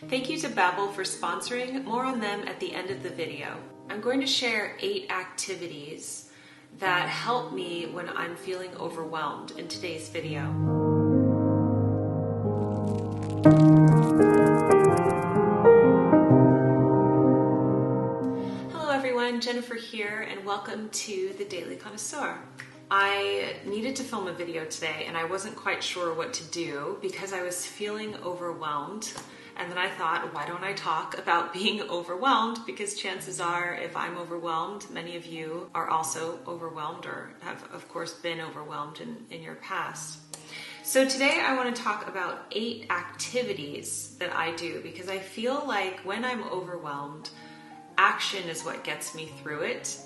Thank you to Babbel for sponsoring. More on them at the end of the video. I'm going to share 8 activities that help me when I'm feeling overwhelmed in today's video. Hello everyone, Jennifer here, and welcome to the Daily Connoisseur. I needed to film a video today and I wasn't quite sure what to do because I was feeling overwhelmed. And then I thought, why don't I talk about being overwhelmed? Because chances are, if I'm overwhelmed, many of you are also overwhelmed or have, of course, been overwhelmed in your past. So today I want to talk about 8 activities that I do because I feel like when I'm overwhelmed, action is what gets me through it.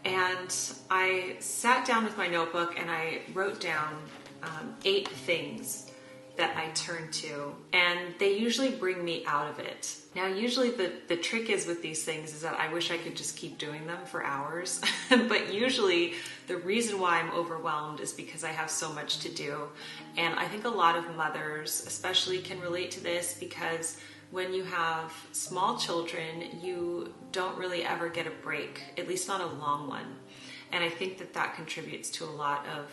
And I sat down with my notebook and I wrote down 8 things that I turn to, and they usually bring me out of it. Now, usually the trick is with these things is that I wish I could just keep doing them for hours, but usually the reason why I'm overwhelmed is because I have so much to do. And I think a lot of mothers especially can relate to this because when you have small children, you don't really ever get a break, at least not a long one. And I think that contributes to a lot of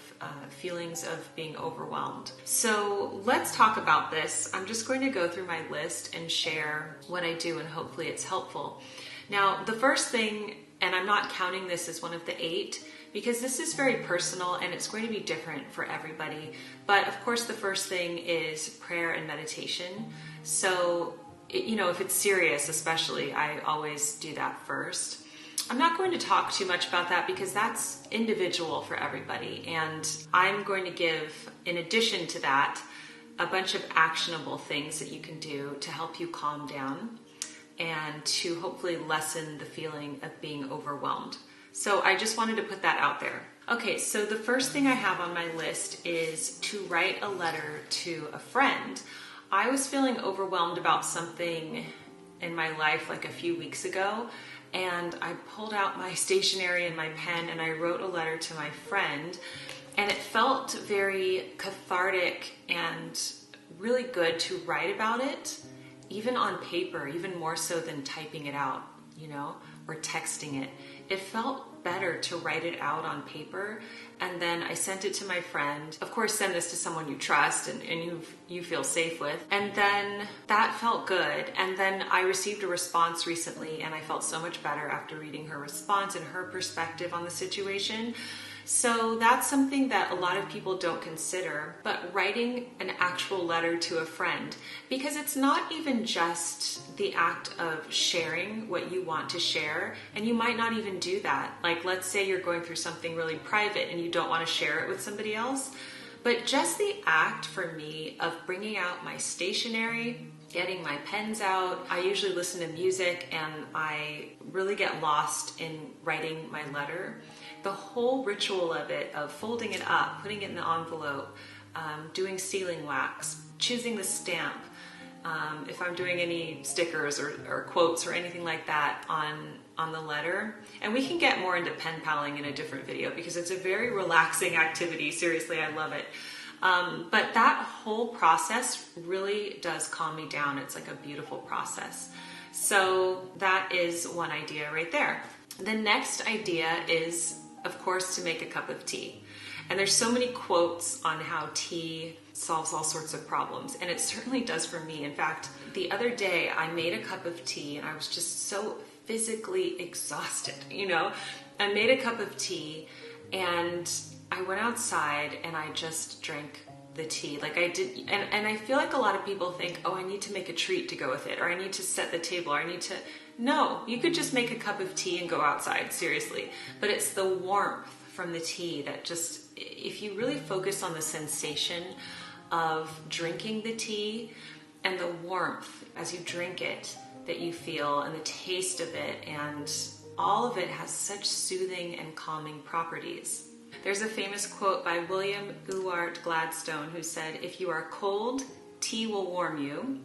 feelings of being overwhelmed. So let's talk about this. I'm just going to go through my list and share what I do, and hopefully it's helpful. Now, the first thing, and I'm not counting this as one of the 8, because this is very personal and it's going to be different for everybody. But of course, the first thing is prayer and meditation. So, if it's serious, especially, I always do that first. I'm not going to talk too much about that because that's individual for everybody. And I'm going to give, in addition to that, a bunch of actionable things that you can do to help you calm down and to hopefully lessen the feeling of being overwhelmed. So I just wanted to put that out there. Okay, so the first thing I have on my list is to write a letter to a friend. I was feeling overwhelmed about something in my life like a few weeks ago, and I pulled out my stationery and my pen and I wrote a letter to my friend, and it felt very cathartic and really good to write about it, even on paper, even more so than typing it out, or texting it. It felt better to write it out on paper, and then I sent it to my friend. Of course, send this to someone you trust and you feel safe with. And then that felt good. And then I received a response recently, and I felt so much better after reading her response and her perspective on the situation. So that's something that a lot of people don't consider, but writing an actual letter to a friend, because it's not even just the act of sharing what you want to share, and you might not even do that. Like, let's say you're going through something really private and you don't want to share it with somebody else, but just the act for me of bringing out my stationery, getting my pens out. I usually listen to music and I really get lost in writing my letter. The whole ritual of it, of folding it up, putting it in the envelope, doing sealing wax, choosing the stamp, if I'm doing any stickers or quotes or anything like that on the letter. And we can get more into pen paling in a different video because it's a very relaxing activity. Seriously, I love it. But that whole process really does calm me down. It's like a beautiful process. So that is one idea right there. The next idea is, of course, to make a cup of tea. And there's so many quotes on how tea solves all sorts of problems, and it certainly does for me. In fact, the other day I made a cup of tea and I was just so physically exhausted, I made a cup of tea and I went outside and I just drank the tea like I did. And I feel like a lot of people think, oh, I need to make a treat to go with it, or I need to set the table, or I need to... No, you could just make a cup of tea and go outside, seriously. But it's the warmth from the tea that just, if you really focus on the sensation of drinking the tea and the warmth as you drink it that you feel, and the taste of it, and all of it has such soothing and calming properties. There's a famous quote by William Ewart Gladstone who said, "If you are cold, tea will warm you.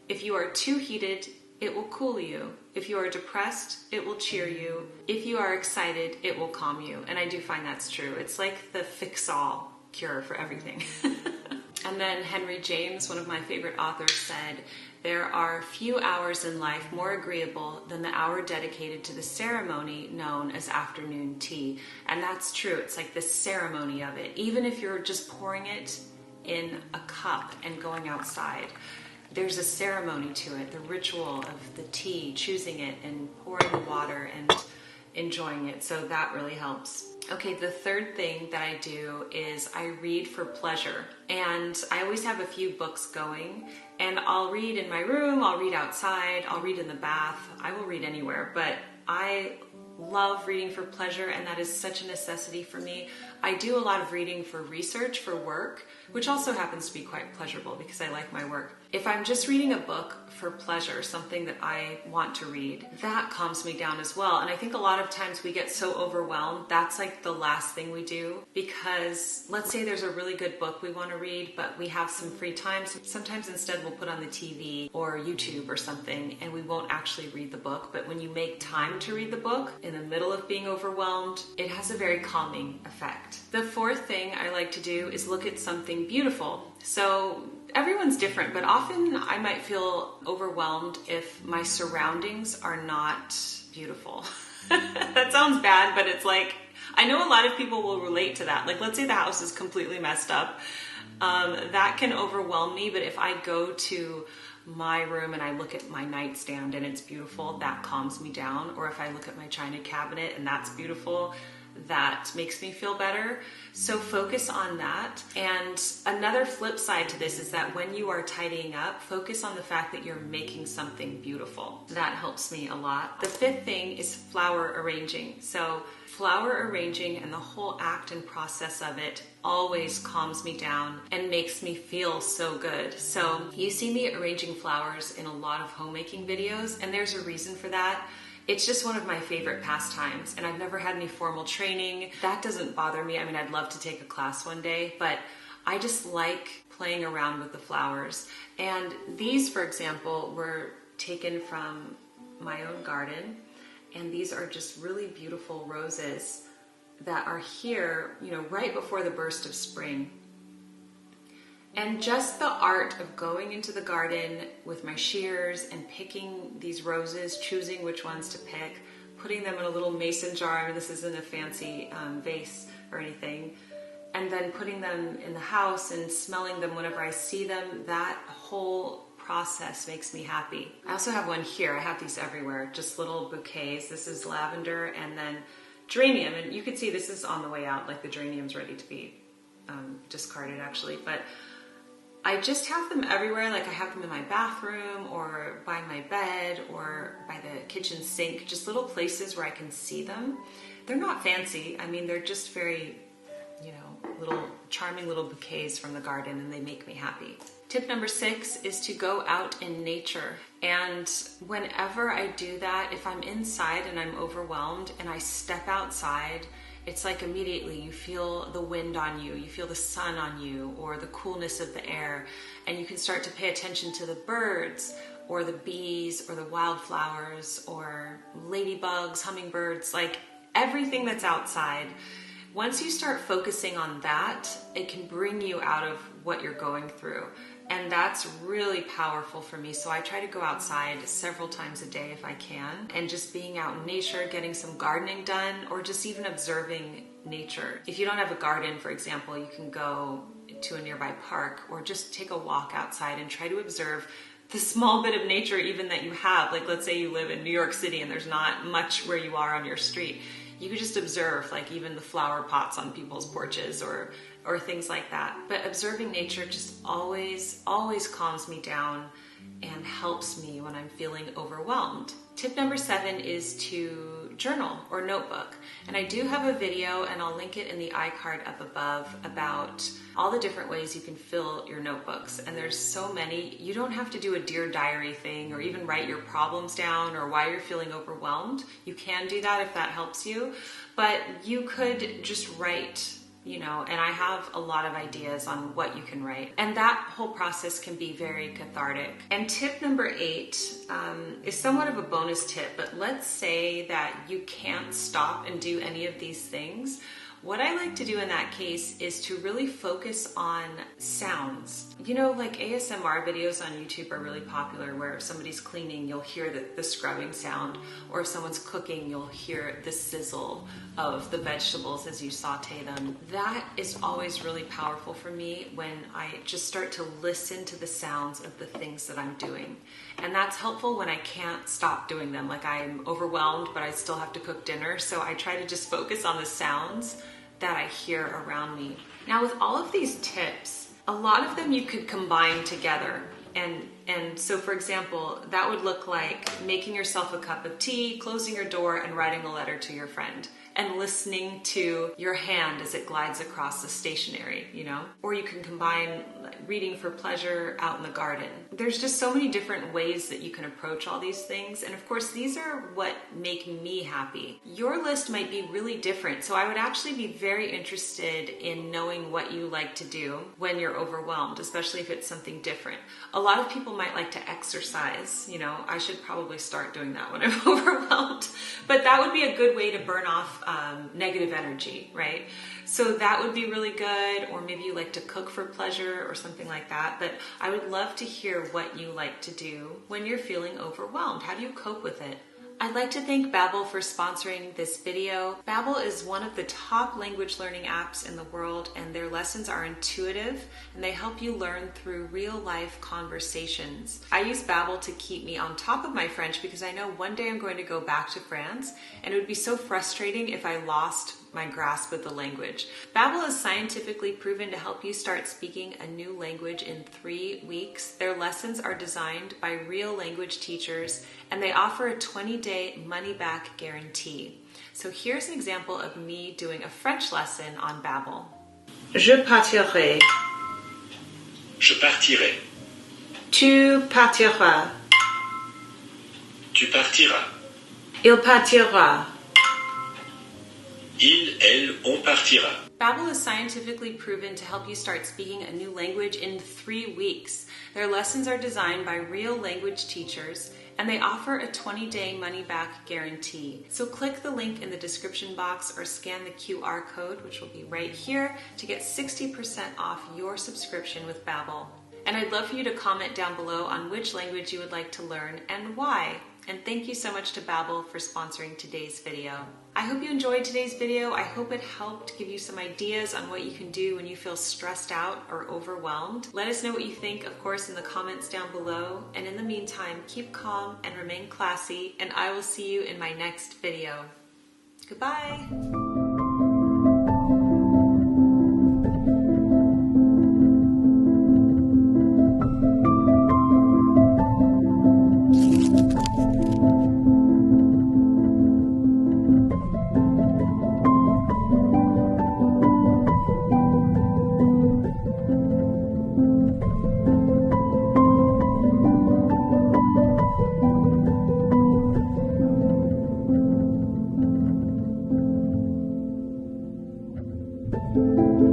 If you are too heated, it will cool you. If you are depressed, it will cheer you. If you are excited, it will calm you." And I do find that's true. It's like the fix-all cure for everything. And then Henry James, one of my favorite authors, said, There are few hours in life more agreeable than the hour dedicated to the ceremony known as afternoon tea. And that's true. It's like the ceremony of it. Even if you're just pouring it in a cup and going outside, there's a ceremony to it, the ritual of the tea, choosing it and pouring the water and enjoying it. So that really helps. Okay, the third thing that I do is I read for pleasure. And I always have a few books going, and I'll read in my room, I'll read outside, I'll read in the bath, I will read anywhere, but I love reading for pleasure, and that is such a necessity for me. I do a lot of reading for research, for work, which also happens to be quite pleasurable because I like my work. If I'm just reading a book for pleasure, something that I want to read, that calms me down as well. And I think a lot of times we get so overwhelmed, that's like the last thing we do, because let's say there's a really good book we want to read, but we have some free time. So sometimes instead we'll put on the TV or YouTube or something, and we won't actually read the book. But when you make time to read the book in the middle of being overwhelmed, it has a very calming effect. The fourth thing I like to do is look at something beautiful. So everyone's different, but often I might feel overwhelmed if my surroundings are not beautiful. That sounds bad, but it's like, I know a lot of people will relate to that. Like, let's say the house is completely messed up. That can overwhelm me, but if I go to my room and I look at my nightstand and it's beautiful, that calms me down. Or if I look at my china cabinet and that's beautiful, that makes me feel better. So focus on that. And another flip side to this is that when you are tidying up, focus on the fact that you're making something beautiful. That helps me a lot. The fifth thing is flower arranging. So flower arranging and the whole act and process of it always calms me down and makes me feel so good. So you see me arranging flowers in a lot of homemaking videos, and there's a reason for that. It's just one of my favorite pastimes, and I've never had any formal training. That doesn't bother me. I mean, I'd love to take a class one day, but I just like playing around with the flowers. And these, for example, were taken from my own garden, and these are just really beautiful roses that are here, you know, right before the burst of spring. And just the art of going into the garden with my shears and picking these roses, choosing which ones to pick, putting them in a little mason jar. I mean, this isn't a fancy vase or anything. And then putting them in the house and smelling them whenever I see them, that whole process makes me happy. I also have one here. I have these everywhere, just little bouquets. This is lavender and then geranium. And you can see this is on the way out, like the geranium's ready to be discarded actually. But I just have them everywhere. Like I have them in my bathroom or by my bed or by the kitchen sink, just little places where I can see them. They're not fancy. I mean, they're just very, you know, little charming little bouquets from the garden, and they make me happy. Tip number 6 is to go out in nature. And whenever I do that, if I'm inside and I'm overwhelmed and I step outside, it's like immediately you feel the wind on you, you feel the sun on you, or the coolness of the air, and you can start to pay attention to the birds or the bees or the wildflowers or ladybugs, hummingbirds, like everything that's outside. Once you start focusing on that, it can bring you out of what you're going through. And that's really powerful for me. So I try to go outside several times a day if I can. And just being out in nature, getting some gardening done, or just even observing nature. If you don't have a garden, for example, you can go to a nearby park or just take a walk outside and try to observe the small bit of nature even that you have. Like let's say you live in New York City and there's not much where you are on your street. You could just observe like even the flower pots on people's porches or things like that. But observing nature just always calms me down and helps me when I'm feeling overwhelmed. Tip number 7 is to journal or notebook. And I do have a video, and I'll link it in the iCard up above, about all the different ways you can fill your notebooks. And there's so many. You don't have to do a Dear Diary thing or even write your problems down or why you're feeling overwhelmed. You can do that if that helps you. But you could just write, you know, and I have a lot of ideas on what you can write. And that whole process can be very cathartic. And tip number 8 is somewhat of a bonus tip, but let's say that you can't stop and do any of these things. What I like to do in that case is to really focus on sounds. You know, like ASMR videos on YouTube are really popular, where if somebody's cleaning, you'll hear the scrubbing sound, or if someone's cooking, you'll hear the sizzle of the vegetables as you saute them. That is always really powerful for me when I just start to listen to the sounds of the things that I'm doing. And that's helpful when I can't stop doing them. Like I'm overwhelmed, but I still have to cook dinner. So I try to just focus on the sounds that I hear around me. Now with all of these tips, a lot of them you could combine together. And so for example, that would look like making yourself a cup of tea, closing your door, and writing a letter to your friend, and listening to your hand as it glides across the stationery, you know? Or you can combine reading for pleasure out in the garden. There's just so many different ways that you can approach all these things. And of course, these are what make me happy. Your list might be really different. So I would actually be very interested in knowing what you like to do when you're overwhelmed, especially if it's something different. A lot of people might like to exercise. You know, I should probably start doing that when I'm overwhelmed. But that would be a good way to burn off negative energy, right? So that would be really good. Or maybe you like to cook for pleasure or something like that. But I would love to hear what you like to do when you're feeling overwhelmed. How do you cope with it? I'd like to thank Babbel for sponsoring this video. Babbel is one of the top language learning apps in the world, and their lessons are intuitive and they help you learn through real life conversations. I use Babbel to keep me on top of my French because I know one day I'm going to go back to France and it would be so frustrating if I lost my grasp of the language. Babbel is scientifically proven to help you start speaking a new language in 3 weeks. Their lessons are designed by real language teachers, and they offer a 20-day money-back guarantee. So here's an example of me doing a French lesson on Babbel. Je partirai. Je partirai. Tu partiras. Tu partiras. Il partira. Il, elle, on partira. Babbel is scientifically proven to help you start speaking a new language in 3 weeks. Their lessons are designed by real language teachers, and they offer a 20-day money-back guarantee. So click the link in the description box or scan the QR code, which will be right here, to get 60% off your subscription with Babbel. And I'd love for you to comment down below on which language you would like to learn and why. And thank you so much to Babbel for sponsoring today's video. I hope you enjoyed today's video. I hope it helped give you some ideas on what you can do when you feel stressed out or overwhelmed. Let us know what you think, of course, in the comments down below. And in the meantime, keep calm and remain classy, and I will see you in my next video. Goodbye. Thank you.